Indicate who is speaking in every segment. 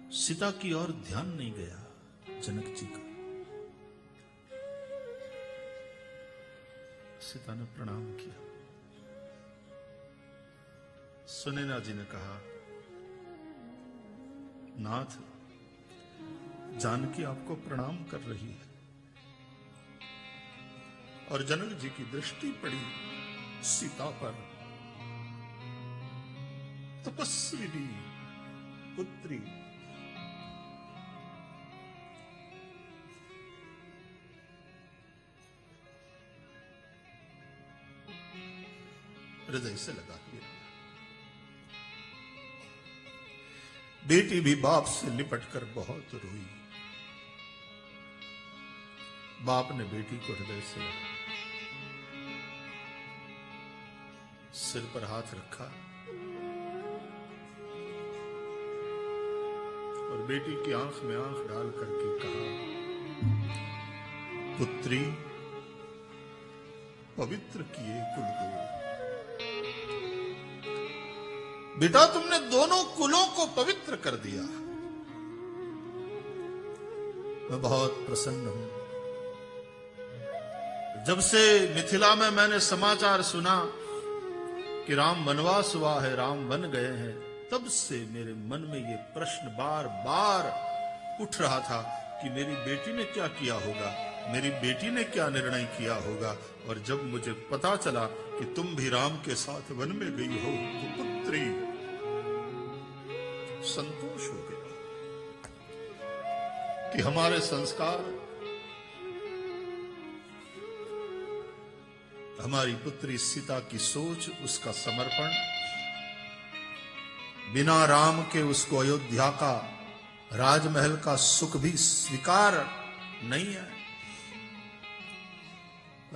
Speaker 1: सीता की ओर ध्यान नहीं गया जनक जी का। सीता ने प्रणाम किया। सुनैना जी ने कहा, नाथ, जानकी आपको प्रणाम कर रही है। और जनक जी की दृष्टि पड़ी सीता पर। तपस्विनी पुत्री, हृदय से लगा लिया। बेटी भी बाप से लिपटकर बहुत रोई। बाप ने बेटी को हृदय से लगा, सिर पर हाथ रखा और बेटी की आंख में आंख डाल करके कहा, पुत्री, पवित्र किए कुल को। बेटा, तुमने दोनों कुलों को पवित्र कर दिया। मैं बहुत प्रसन्न हूं। जब से मिथिला में मैंने समाचार सुना कि राम वनवास हुआ है, राम बन गए हैं, तब से मेरे मन में ये प्रश्न बार बार उठ रहा था कि मेरी बेटी ने क्या किया होगा, मेरी बेटी ने क्या निर्णय किया होगा। और जब मुझे पता चला कि तुम भी राम के साथ वन में गई हो, तो पुत्री, संतोष हो गया कि हमारे संस्कार, हमारी पुत्री सीता की सोच, उसका समर्पण, बिना राम के उसको अयोध्या का, राजमहल का सुख भी स्वीकार नहीं है।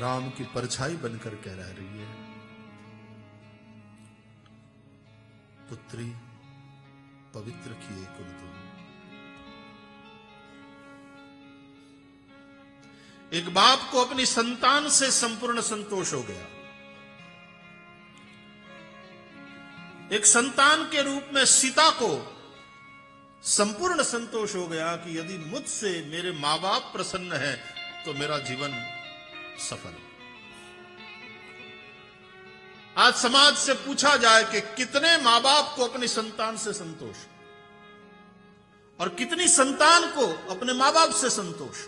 Speaker 1: राम की परछाई बनकर कह रही है, पुत्री, पवित्र किए कुल तुम। एक बाप को अपनी संतान से संपूर्ण संतोष हो गया। एक संतान के रूप में सीता को संपूर्ण संतोष हो गया कि यदि मुझसे मेरे मां बाप प्रसन्न है तो मेरा जीवन सफल। आज समाज से पूछा जाए कि कितने मां बाप को अपनी संतान से संतोष और कितनी संतान को अपने मां बाप से संतोष।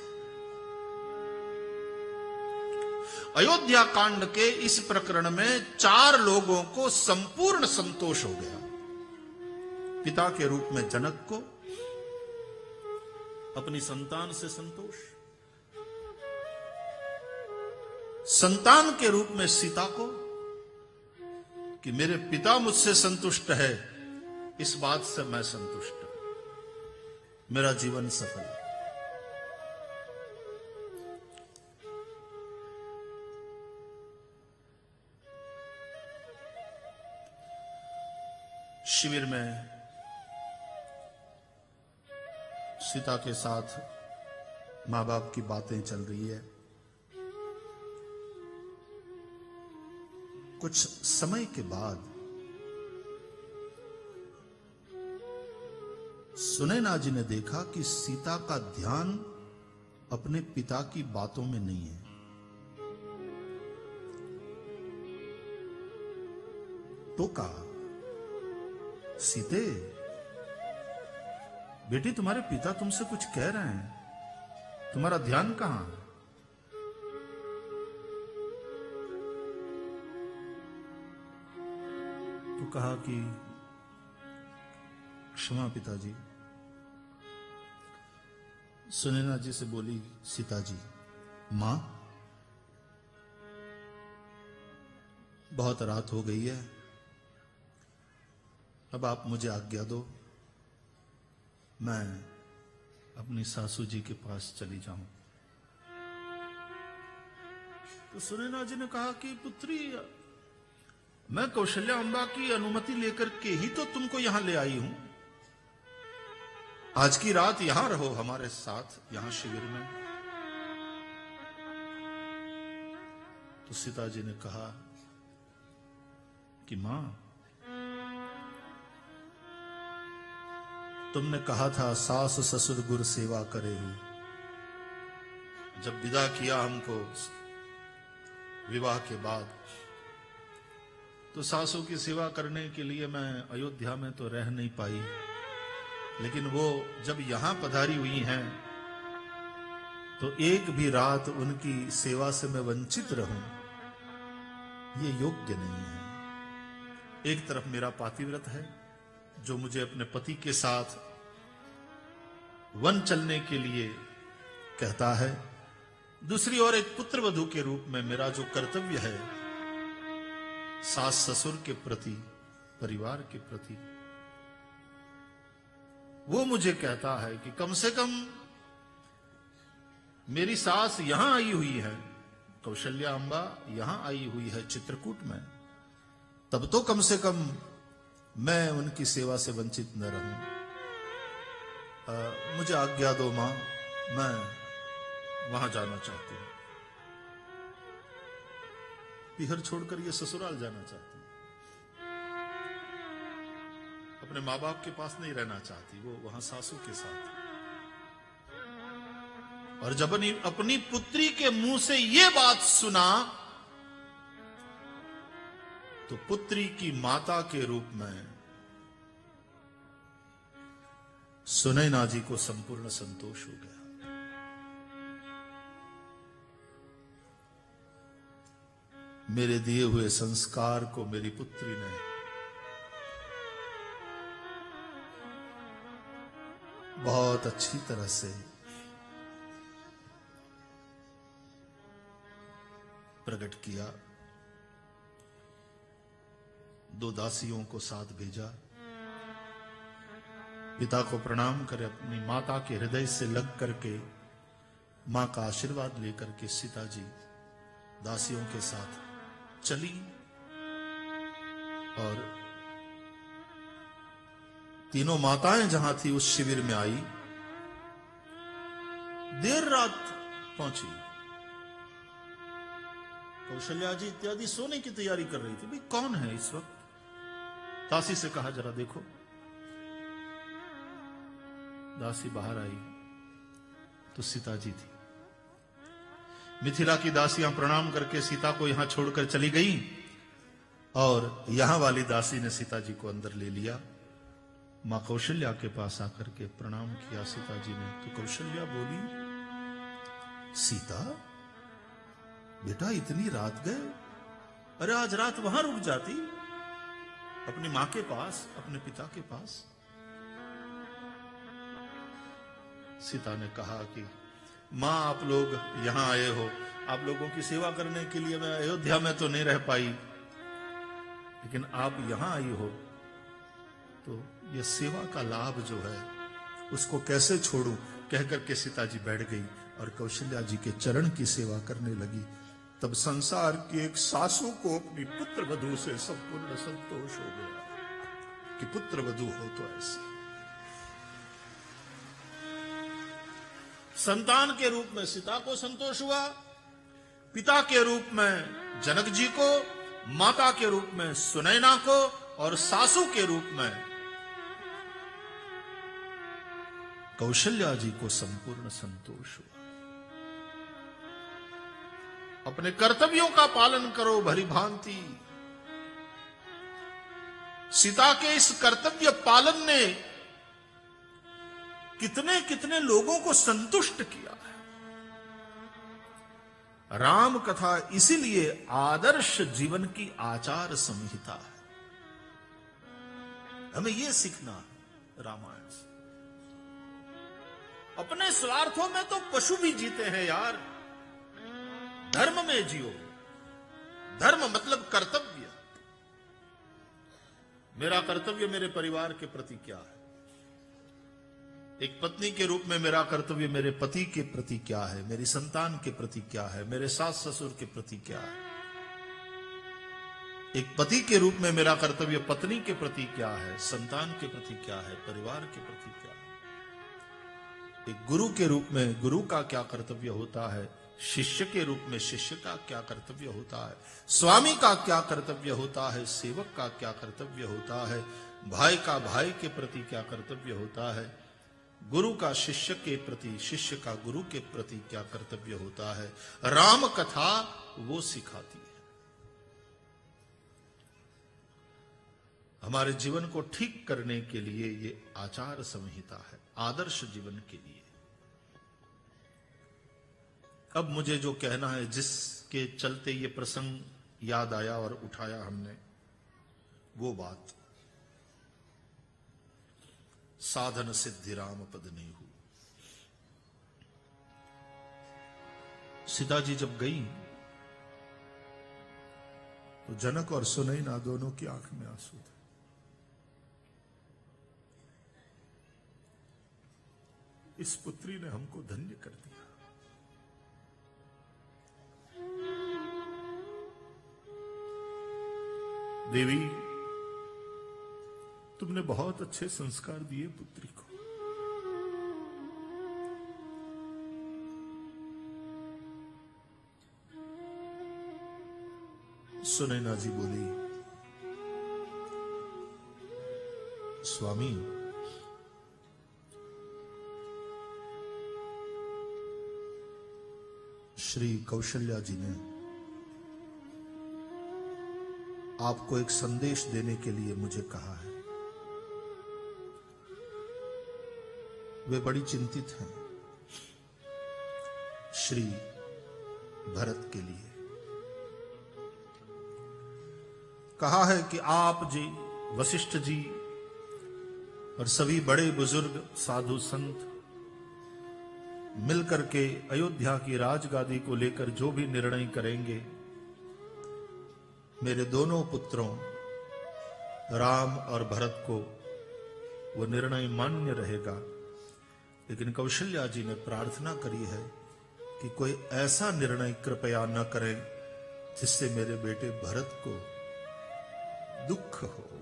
Speaker 1: अयोध्या कांड के इस प्रकरण में 4 लोगों को संपूर्ण संतोष हो गया। पिता के रूप में जनक को अपनी संतान से संतोष, संतान के रूप में सीता को कि मेरे पिता मुझसे संतुष्ट है, इस बात से मैं संतुष्ट हूं, मेरा जीवन सफल। शिविर में सीता के साथ मां बाप की बातें चल रही है। कुछ समय के बाद सुनैना जी ने देखा कि सीता का ध्यान अपने पिता की बातों में नहीं है। तो कहा, सीते, बेटी, तुम्हारे पिता तुमसे कुछ कह रहे हैं, तुम्हारा ध्यान कहां है? तो कहा कि क्षमा पिताजी। सुनैना जी से बोली सीता जी, मां, बहुत रात हो गई है, अब आप मुझे आज्ञा दो, मैं अपनी सासू जी के पास चली जाऊं। तो सुनैना जी ने कहा कि पुत्री, मैं कौशल्या अम्बा की अनुमति लेकर के ही तो तुमको यहां ले आई हूं। आज की रात यहां रहो हमारे साथ, यहां शिविर में। तो सीता जी ने कहा कि मां, तुमने कहा था सास ससुर गुर सेवा करे ही। जब विदा किया हमको विवाह के बाद, तो सासों की सेवा करने के लिए मैं अयोध्या में तो रह नहीं पाई, लेकिन वो जब यहां पधारी हुई हैं तो एक भी रात उनकी सेवा से मैं वंचित रहूं, ये योग्य नहीं है। एक तरफ मेरा पातिव्रत है जो मुझे अपने पति के साथ वन चलने के लिए कहता है, दूसरी ओर एक पुत्र वधू के रूप में मेरा जो कर्तव्य है सास ससुर के प्रति, परिवार के प्रति, वो मुझे कहता है कि कम से कम मेरी सास यहां आई हुई है, कौशल्या अंबा यहां आई हुई है चित्रकूट में, तब तो कम से कम मैं उनकी सेवा से वंचित न रहूं। मुझे आज्ञा दो मां, मैं वहां जाना चाहती हूं। पिहर छोड़कर ये ससुराल जाना चाहती हूं, अपने मां बाप के पास नहीं रहना चाहती, वो वहां सासू के साथ। और जब अपनी पुत्री के मुंह से ये बात सुना तो पुत्री की माता के रूप में सुनैना जी को संपूर्ण संतोष हो गया। मेरे दिए हुए संस्कार को मेरी पुत्री ने बहुत अच्छी तरह से प्रकट किया। दो दासियों को साथ भेजा, पिता को प्रणाम कर अपनी माता के हृदय से लग करके मां का आशीर्वाद लेकर के सीता जी दासियों के साथ चली और तीनों माताएं जहां थी उस शिविर में आई। देर रात पहुंची, कौशल्या जी इत्यादि सोने की तैयारी कर रही थी। भाई कौन है इस वक्त? दासी से कहा जरा देखो। दासी बाहर आई तो सीता जी थी। मिथिला की दासियां प्रणाम करके सीता को यहां छोड़कर चली गई और यहां वाली दासी ने सीता जी को अंदर ले लिया। मां कौशल्या के पास आकर के प्रणाम किया सीता जी ने। तो कौशल्या बोली, सीता बेटा इतनी रात गए? अरे आज रात वहां रुक जाती, अपनी मां के पास, अपने पिता के पास। सीता ने कहा कि मां आप लोग यहां आए हो, आप लोगों की सेवा करने के लिए मैं अयोध्या में तो नहीं रह पाई, लेकिन आप यहां आई हो तो यह सेवा का लाभ जो है उसको कैसे छोड़ूं, कहकर के सीता जी बैठ गई और कौशल्या जी के चरण की सेवा करने लगी। तब संसार की एक सासू को अपनी पुत्र वधू से संपूर्ण संतोष हो गया कि पुत्र वधू हो तो ऐसे। संतान के रूप में सीता को संतोष हुआ, पिता के रूप में जनक जी को, माता के रूप में सुनैना को और सासू के रूप में कौशल्या जी को संपूर्ण संतोष हुआ। अपने कर्तव्यों का पालन करो भली भांति। सीता के इस कर्तव्य पालन ने कितने कितने लोगों को संतुष्ट किया है। राम कथा इसीलिए आदर्श जीवन की आचार संहिता है। हमें यह सीखना है रामायण से। अपने स्वार्थों में तो पशु भी जीते हैं यार, धर्म में जियो। धर्म मतलब कर्तव्य। मेरा कर्तव्य मेरे परिवार के प्रति क्या है? एक पत्नी के रूप में मेरा कर्तव्य मेरे पति के प्रति क्या है, मेरी संतान के प्रति क्या है, मेरे सास ससुर के प्रति क्या है। एक पति के रूप में मेरा कर्तव्य पत्नी के प्रति क्या है, संतान के प्रति क्या है, परिवार के प्रति क्या है। एक गुरु के रूप में गुरु का क्या कर्तव्य होता है, शिष्य के रूप में शिष्य का क्या कर्तव्य होता है, स्वामी का क्या कर्तव्य होता है, सेवक का क्या कर्तव्य होता है, भाई का भाई के प्रति क्या कर्तव्य होता है, गुरु का शिष्य के प्रति, शिष्य का गुरु के प्रति क्या कर्तव्य होता है, राम कथा वो सिखाती है। हमारे जीवन को ठीक करने के लिए ये आचार संहिता है, आदर्श जीवन के लिए। अब मुझे जो कहना है, जिसके चलते ये प्रसंग याद आया और उठाया हमने, वो बात साधन सिद्धि राम पद नहीं हूं। सीता जी जब गई तो जनक और सुनैना दोनों की आंख में आंसू थे। इस पुत्री ने हमको धन्य कर दिया। देवी, तुमने बहुत अच्छे संस्कार दिए पुत्री को। सुनैना जी बोली, स्वामी, श्री कौशल्या जी ने आपको एक संदेश देने के लिए मुझे कहा है। वे बड़ी चिंतित हैं श्री भरत के लिए। कहा है कि आप जी, वशिष्ठ जी और सभी बड़े बुजुर्ग साधु संत मिलकर के अयोध्या की राजगादी को लेकर जो भी निर्णय करेंगे, मेरे दोनों पुत्रों राम और भरत को वो निर्णय मान्य रहेगा। लेकिन कौशल्या जी ने प्रार्थना करी है कि कोई ऐसा निर्णय कृपया न करें जिससे मेरे बेटे भरत को दुख हो।